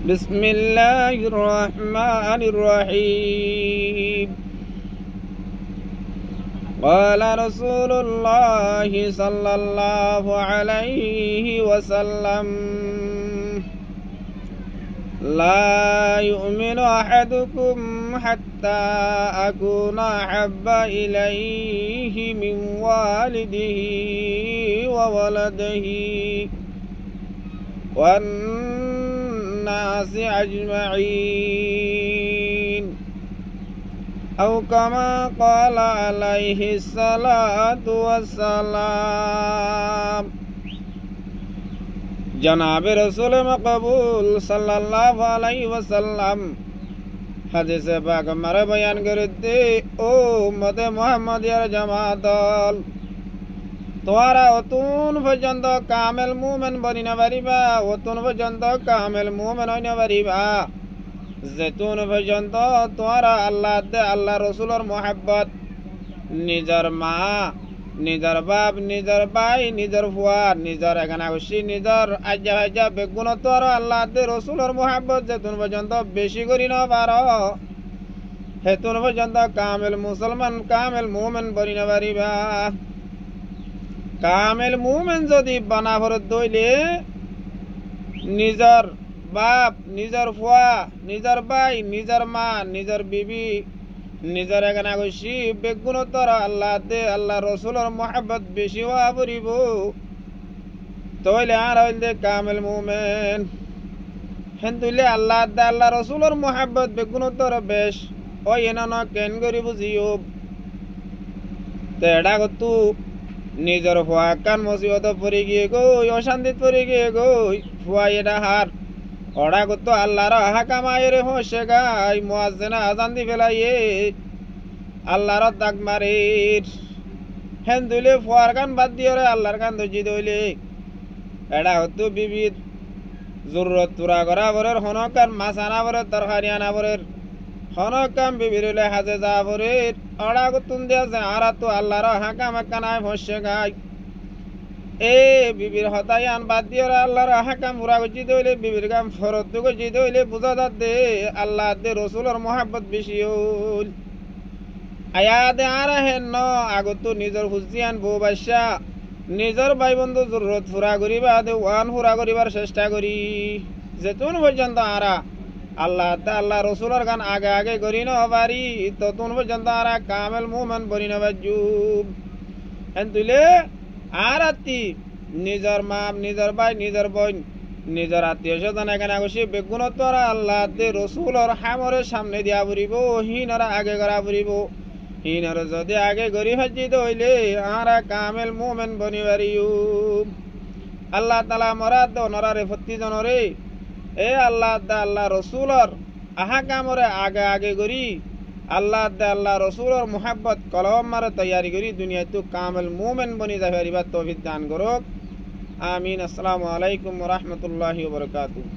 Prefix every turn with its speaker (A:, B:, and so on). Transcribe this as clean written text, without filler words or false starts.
A: بسم الله الرحمن الرحيم. قال رسول الله صلى الله عليه وسلم: لا يؤمن أحدكم حتى أكون أحب إليه من والده وولده والناس أجمعين، أو كما قال عليه الصلاة والسلام। जनाब रसूल मकबूल सल्लल्लाहु अलैहि वसल्लम হাদিসে পাক মারে বয়ান করতে, ও উম্মতে মুহাম্মাদিয়ার জামাতল, তোমরা অতুন পর্যন্ত কামেল মুমিন বনি না পারিবা, অতুন পর্যন্ত কামেল মুমিন হই না পারিবা যেতুন পর্যন্ত তোমরা আল্লাহ রসুলের মোহাব্বত, নিজের মা, নিজের বাপ, নিজের ভাই, নিজের ফুয়া, নিজের একানাগোষ্ঠী, নিজের আজ্জা ভাজ্জা বেগুন তোর আল্লাহ রসুলের মোহাব্বত যেতুন পর্যন্ত বেশি করি না পারো, হেতুন পর্যন্ত কামেল মুসলমান, কামেল মুমিন বনি না পারিবা। কামেল মুমিন যদি বানা ভরত দইলে নিজের বাপ, নিজের ফুয়া, নিজের ভাই, নিজের মা, নিজের বিবি, নিজের একানাগোষ্ঠী বেগুণতর আল্লাহ রসুলের মোহাব্বত বেশি হওয়া পড়িব, তইলে আর হইলে কামেল মুমিন। হেন তুইলে আল্লাহ রসুলের মোহাব্বত বেগুণতর বেশ ওই এনা কেন করি বুঝিও তেড়া গতু নিজের ফুয়া কান মসিবত পড়ে গিয়ে গই, অশান্তিত পড়ে গিয়ে গই, ফুয়া এটা হার ওরা গত আল্লাহর হাকামায়ের হোসে গাই মুয়াজ্জিনা আজান দি ফেলাইয়ে আল্লাহর দাগ মারির। হেন দুইলে ফুয়ার গান বাদ দিয়ে আল্লাহর গান ধজি দইলে এটা হতো বিবির জরুরত পুরা করা বরের হনকান মাছ আনা বরের তরকারি আনা বরের হনকাম বিবির হইলে হাজে যা বরের ওরা গতুন দিয়েছে আর তো আল্লাহর হাকাম হাকানায় হোসে গাই এ বিবির হতায়ান বাদ দিয়ে আল্লাহর হাকাম পুরা গজি দইলে বিবির গাম ফরত গজি দইলে বুঝা যাতে আল্লাহ দে রসুলের মোহাব্বত বেশি হল। আয়াদে আর হেন আগত নিজের হুজিয়ান বউ বাসা নিজের ভাই বন্ধু জরুরত পুরা করিবা দে ওয়ান পুরা করিবার চেষ্টা করি যেতুন পর্যন্ত আরা আল্লাহ রসুলের গান আগে আগে করি না পারি ততুন পর্যন্ত আরা কামেল মুমিন বনি না বাজুব। হেন তুইলে আর আত্মি নিজের মা, নিজের ভাই, নিজের বোন, নিজের আত্মীয় স্বজন এখানে আগসি বেগুনত আল্লাহ রসুলের হামরের সামনে দিয়া ফুরিব, হিনরা আগে করা ফুরিব, হিনর যদি আগে গরি হাজিত হইলে আর কামেল মুমিন বনি পারিও। আল্লাহ তাআলা মরাদ নরারে ফত্তি জনরে এ আল্লাহ রসুলের আহা কামরে আগে আগে করি আল্লাহ রসুলের মোহাব্বত কলম মারে তৈয়ারি করি দুনিয়ায় তো কামেল মুমিন বনি যাবে তৌফিক দান করুক। আমিন। আসসালামু আলাইকুম ওয়া রাহমাতুল্লাহি ওয়া বারাকাতুহু।